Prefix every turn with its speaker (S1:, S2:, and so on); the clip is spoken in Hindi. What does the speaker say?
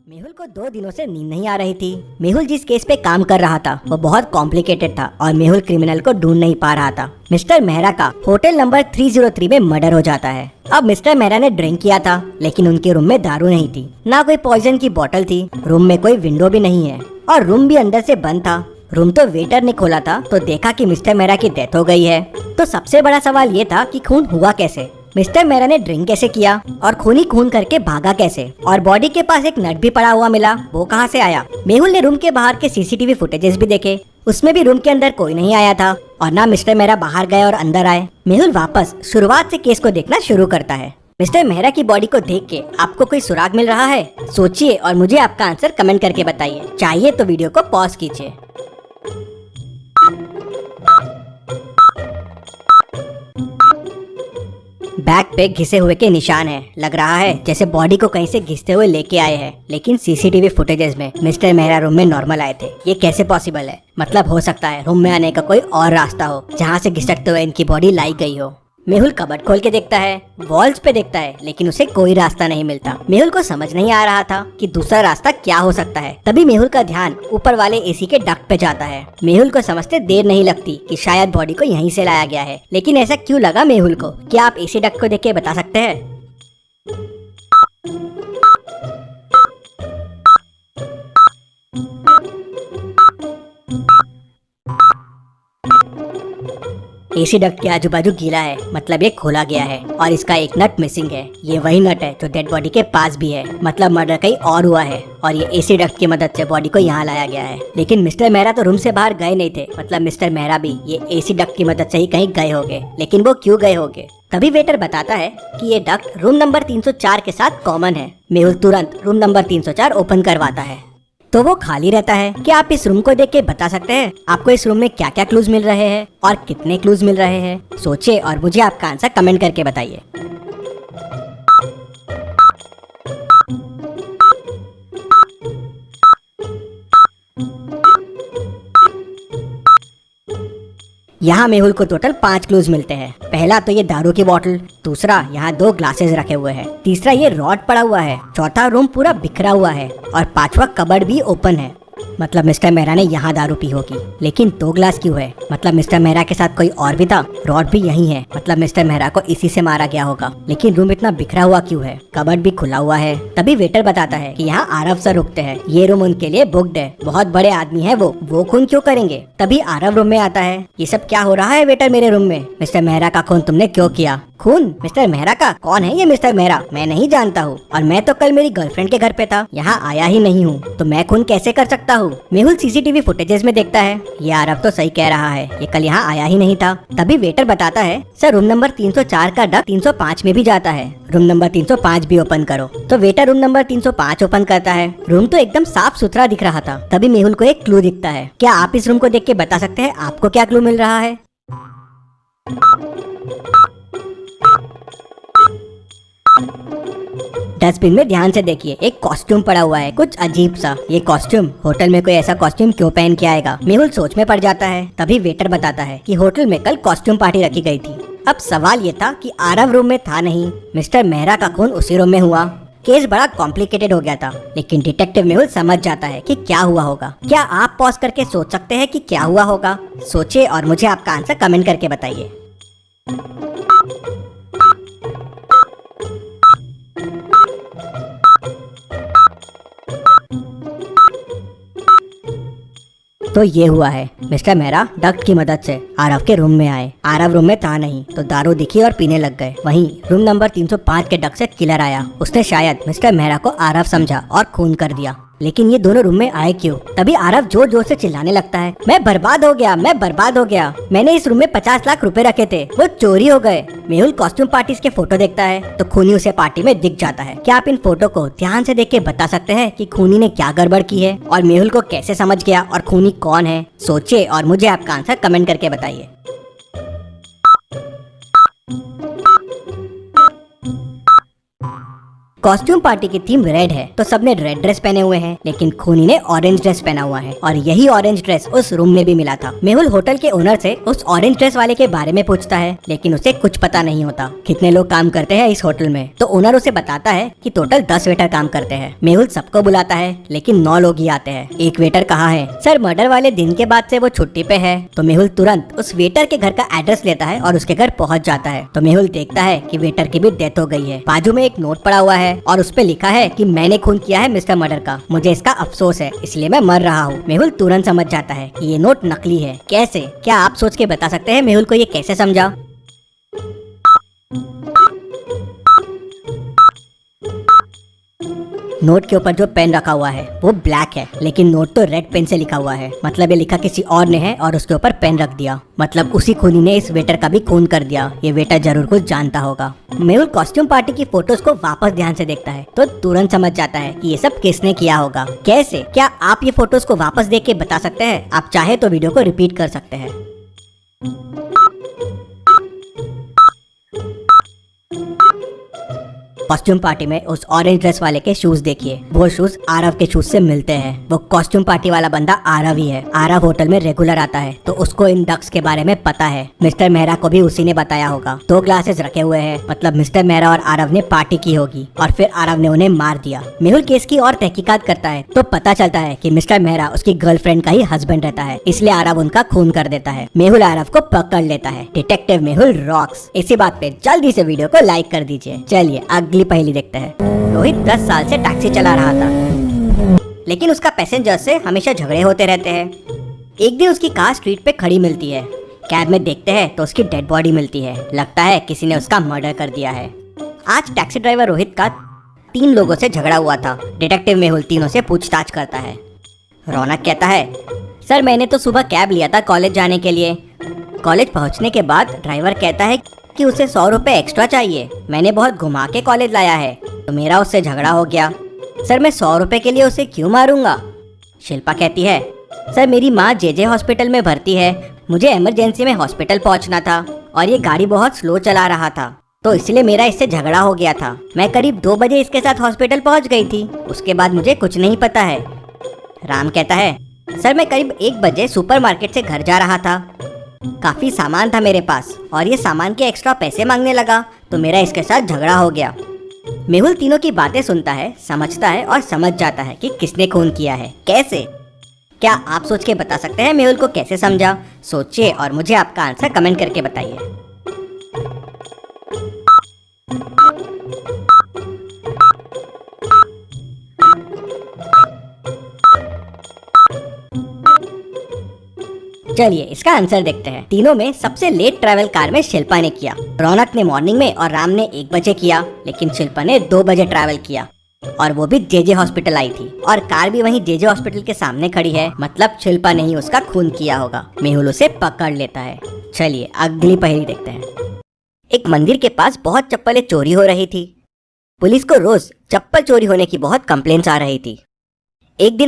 S1: मेहुल को 2 दिनों से नींद नहीं आ रही थी। मेहुल जिस केस पे काम कर रहा था वो बहुत कॉम्प्लिकेटेड था और मेहुल क्रिमिनल को ढूंढ नहीं पा रहा था। मिस्टर मेहरा का होटल नंबर 303 में मर्डर हो जाता है। अब मिस्टर मेहरा ने ड्रिंक किया था लेकिन उनके रूम में दारू नहीं थी, ना कोई पॉइजन की बोतल थी, रूम में कोई विंडो भी नहीं है और रूम भी अंदर से बंद था। रूम तो वेटर ने खोला था तो देखा कि मिस्टर मेहरा की डेथ हो गई है। तो सबसे बड़ा सवाल ये था कि खून हुआ कैसे, मिस्टर मेहरा ने ड्रिंक कैसे किया और खून ही खून करके भागा कैसे, और बॉडी के पास एक नट भी पड़ा हुआ मिला, वो कहाँ से आया। मेहुल ने रूम के बाहर के सीसीटीवी फुटेजेस भी देखे, उसमें भी रूम के अंदर कोई नहीं आया था और ना मिस्टर मेहरा बाहर गए और अंदर आए। मेहुल वापस शुरुआत से केस को देखना शुरू करता है। मिस्टर मेहरा की बॉडी को देख के आपको कोई सुराग मिल रहा है? सोचिए और मुझे आपका आंसर कमेंट करके बताइए। चाहिए तो वीडियो को पॉज कीजिए। बैक पे घिसे हुए के निशान है, लग रहा है जैसे बॉडी को कहीं से घिसते हुए लेके आए हैं, लेकिन सीसीटीवी फुटेजेस में मिस्टर मेहरा रूम में नॉर्मल आए थे। ये कैसे पॉसिबल है? मतलब हो सकता है रूम में आने का कोई और रास्ता हो जहाँ से घिसटते हुए इनकी बॉडी लाई गई हो। मेहुल कबर्ड खोल के देखता है, वॉल्स पे देखता है, लेकिन उसे कोई रास्ता नहीं मिलता। मेहुल को समझ नहीं आ रहा था कि दूसरा रास्ता क्या हो सकता है। तभी मेहुल का ध्यान ऊपर वाले एसी के डक्ट पे जाता है। मेहुल को समझते देर नहीं लगती कि शायद बॉडी को यहीं से लाया गया है, लेकिन ऐसा क्यों लगा मेहुल को? क्या आप एसी डक्ट को देख के बता सकते हैं? एसी डक्ट के आजू बाजू गीला है, मतलब ये खोला गया है और इसका एक नट मिसिंग है। ये वही नट है जो डेड बॉडी के पास भी है, मतलब मर्डर कहीं और हुआ है और ये एसी डक्ट की मदद से बॉडी को यहाँ लाया गया है। लेकिन मिस्टर मेहरा तो रूम से बाहर गए नहीं थे, मतलब मिस्टर मेहरा भी ये एसी डक्ट की मदद से ही कहीं गए होंगे, लेकिन वो क्यों गए होंगे? तभी वेटर बताता है कि ये डक्ट रूम नंबर 304 के साथ कॉमन है। मेहुल तुरंत रूम नंबर 304 ओपन करवाता है तो वो खाली रहता है। क्या आप इस रूम को देख के बता सकते हैं आपको इस रूम में क्या क्या क्लूज मिल रहे हैं और कितने क्लूज मिल रहे हैं? सोचिए और मुझे आपका आंसर कमेंट करके बताइए। यहाँ मेहुल को टोटल 5 क्लूज मिलते हैं। पहला तो ये दारू की बोतल, दूसरा यहाँ 2 ग्लासेस रखे हुए हैं, तीसरा ये रॉड पड़ा हुआ है, चौथा रूम पूरा बिखरा हुआ है और 5वां कबर्ड भी ओपन है। मतलब मिस्टर मेहरा ने यहाँ दारू पी होगी, लेकिन 2 ग्लास क्यों है? मतलब मिस्टर मेहरा के साथ कोई और भी था। रॉड भी यही है, मतलब मिस्टर मेहरा को इसी से मारा गया होगा। लेकिन रूम इतना बिखरा हुआ क्यों है? कबर्ड भी खुला हुआ है। तभी वेटर बताता है कि यहाँ आरव सर रुकते हैं, ये रूम उनके लिए बुक्ड है, बहुत बड़े आदमी है वो खून क्यों करेंगे? तभी आरव रूम में आता है। ये सब क्या हो रहा है वेटर मेरे रूम में? मिस्टर मेहरा का खून तुमने क्यों किया? खून मिस्टर मेहरा का? कौन है ये मिस्टर मेहरा? मैं नहीं जानता हूँ और मैं तो कल मेरी गर्लफ्रेंड के घर पे था, यहाँ आया ही नहीं हूँ, तो मैं खून कैसे कर सकता हूँ? मेहुल सीसीटीवी फुटेजेस में देखता है ये आरव तो सही कह रहा है, ये कल यहाँ आया ही नहीं था। तभी वेटर बताता है सर रूम नंबर 304 का डक्ट 305 में भी जाता है, रूम नंबर 305 भी ओपन करो। तो वेटर रूम नंबर 305 ओपन करता है। रूम तो एकदम साफ सुथरा दिख रहा था। तभी मेहुल को एक क्लू दिखता है। क्या आप इस रूम को देख के बता सकते हैं आपको क्या क्लू मिल रहा है? डस्टबिन में ध्यान से देखिए, एक कॉस्ट्यूम पड़ा हुआ है, कुछ अजीब सा। ये कॉस्ट्यूम, होटल में कोई ऐसा कॉस्ट्यूम क्यों पहन के आएगा? मेहुल सोच में पड़ जाता है। तभी वेटर बताता है कि होटल में कल कॉस्ट्यूम पार्टी रखी गई थी। अब सवाल ये था कि आरव रूम में था नहीं, मिस्टर मेहरा का खून उसी रूम में हुआ। केस बड़ा कॉम्प्लिकेटेड हो गया था, लेकिन डिटेक्टिव मेहुल समझ जाता है कि क्या हुआ होगा। क्या आप पॉज करके सोच सकते हैं कि क्या हुआ होगा? सोचिए और मुझे आपका आंसर कमेंट करके बताइए। तो ये हुआ है, मिस्टर मेहरा डक्ट की मदद से आरव के रूम में आए। आरव रूम में था नहीं तो दारू दिखी और पीने लग गए। वहीं रूम नंबर 305 के डक्ट से किलर आया। उसने शायद मिस्टर मेहरा को आरव समझा और खून कर दिया। लेकिन ये दोनों रूम में आए क्यों? तभी आरव जोर जोर से चिल्लाने लगता है, मैं बर्बाद हो गया, मैं बर्बाद हो गया, मैंने इस रूम में 50 लाख रुपए रखे थे, वो चोरी हो गए। मेहुल कॉस्ट्यूम पार्टीज के फोटो देखता है तो खूनी उसे पार्टी में दिख जाता है। क्या आप इन फोटो को ध्यान से देख के बता सकते हैं कि खूनी ने क्या गड़बड़ की है और मेहुल को कैसे समझ गया और खूनी कौन है? सोचिए और मुझे आपका आंसर कमेंट करके बताइए। कॉस्ट्यूम पार्टी की थीम रेड है तो सबने रेड ड्रेस पहने हुए हैं, लेकिन खूनी ने ऑरेंज ड्रेस पहना हुआ है और यही ऑरेंज ड्रेस उस रूम में भी मिला था। मेहुल होटल के ओनर से उस ऑरेंज ड्रेस वाले के बारे में पूछता है, लेकिन उसे कुछ पता नहीं होता कितने लोग काम करते हैं इस होटल में। तो ओनर उसे बताता है कि टोटल 10 वेटर काम करते हैं। मेहुल सबको बुलाता है लेकिन 9 लोग ही आते हैं। एक वेटर कहाँ है? सर मर्डर वाले दिन के बाद से वो छुट्टी पे है। तो मेहुल तुरंत उस वेटर के घर का एड्रेस लेता है और उसके घर पहुंच जाता है। तो मेहुल देखता है कि वेटर की भी डेथ हो गई है। बाजू में एक नोट पड़ा हुआ है और उस पे लिखा है कि मैंने खून किया है मिस्टर मर्डर का, मुझे इसका अफसोस है, इसलिए मैं मर रहा हूँ। मेहुल तुरंत समझ जाता है कि ये नोट नकली है। कैसे? क्या आप सोच के बता सकते हैं मेहुल को ये कैसे समझा? नोट के ऊपर जो पेन रखा हुआ है वो ब्लैक है, लेकिन नोट तो रेड पेन से लिखा हुआ है। मतलब ये लिखा किसी और ने है और उसके ऊपर पेन रख दिया। मतलब उसी खूनी ने इस वेटर का भी खून कर दिया। ये वेटर जरूर कुछ जानता होगा। मेहुल कॉस्ट्यूम पार्टी की फोटोज को वापस ध्यान से देखता है तो तुरंत समझ जाता है कि ये सब किसने किया होगा। कैसे? क्या आप ये फोटोज को वापस देख के बता सकते हैं? आप चाहे तो वीडियो को रिपीट कर सकते हैं। कॉस्ट्यूम पार्टी में उस ऑरेंज ड्रेस वाले के शूज देखिए, वो शूज आरव के शूज से मिलते हैं। वो कॉस्ट्यूम पार्टी वाला बंदा आरव ही है। आरव होटल में रेगुलर आता है तो उसको इन डक्स के बारे में पता है। मिस्टर मेहरा को भी उसी ने बताया होगा। 2 ग्लासेस रखे हुए हैं, मतलब मिस्टर मेहरा और आरव ने पार्टी की होगी और फिर आरव ने उन्हें मार दिया। मेहुल केस की और तहकीकात करता है तो पता चलता है कि मिस्टर मेहरा उसकी गर्लफ्रेंड का ही हस्बैंड रहता है, इसलिए आरव उनका खून कर देता है। मेहुल आरव को पकड़ लेता है। Detective Mehul rocks. इसी बात पे जल्दी से वीडियो को लाइक कर दीजिए। चलिए अगली पहेली देखते हैं। रोहित 10 साल से टैक्सी चला रहा था, लेकिन उसका पैसेंजर से हमेशा झगड़े होते रहते हैं। एक दिन उसकी कार स्ट्रीट पे खड़ी मिलती है। कैब में देखते हैं तो उसकी डेड बॉडी मिलती है। लगता है किसी ने उसका मर्डर कर दिया है। आज टैक्सी ड्राइवर रोहित का 3 लोगों से झगड़ा हुआ था। डिटेक्टिव मेहुल तीनों से पूछताछ करता है। रौनक कहता है, सर मैंने तो सुबह कैब लिया था कॉलेज जाने के लिए। कॉलेज पहुंचने के बाद ड्राइवर कहता है कि उसे 100 रुपए एक्स्ट्रा चाहिए। मैंने बहुत घुमा के कॉलेज लाया है तो मेरा उससे झगड़ा हो गया। सर मैं 100 रुपए के लिए उसे क्यों मारूंगा? शिल्पा कहती है, सर मेरी माँ जेजे हॉस्पिटल में भर्ती है, मुझे इमरजेंसी में हॉस्पिटल पहुंचना था और ये गाड़ी बहुत स्लो चला रहा था तो इसलिए मेरा इससे झगड़ा हो गया था। मैं करीब 2 बजे इसके साथ हॉस्पिटल पहुंच गई थी, उसके बाद मुझे कुछ नहीं पता है। राम कहता है, सर मैं करीब 1 बजे सुपरमार्केट से घर जा रहा था। काफी सामान था मेरे पास और ये सामान के एक्स्ट्रा पैसे मांगने लगा तो मेरा इसके साथ झगड़ा हो गया। मेहुल तीनों की बातें सुनता है, समझता है और समझ जाता है कि किसने खून किया है। कैसे? क्या आप सोच के बता सकते हैं मेहुल को कैसे समझा? सोचिए और मुझे आपका आंसर कमेंट करके बताइए। चलिए इसका आंसर देखते हैं। तीनों में सबसे लेट ट्रैवल कार में शिल्पा ने किया। रौनक ने मॉर्निंग में और राम ने 1 बजे किया, लेकिन शिल्पा ने 2 बजे ट्रैवल किया और वो भी जेजे हॉस्पिटल आई थी और कार भी वहीं जेजे हॉस्पिटल के सामने खड़ी है। मतलब शिल्पा ने ही उसका खून किया होगा। मेहुल उसे पकड़ लेता है। चलिए अगली पहेली देखते हैं। एक मंदिर के पास बहुत चप्पलें चोरी हो रही थी। पुलिस को रोज चप्पल चोरी होने की बहुत कंप्लेंट्स आ रही थी। एक दिन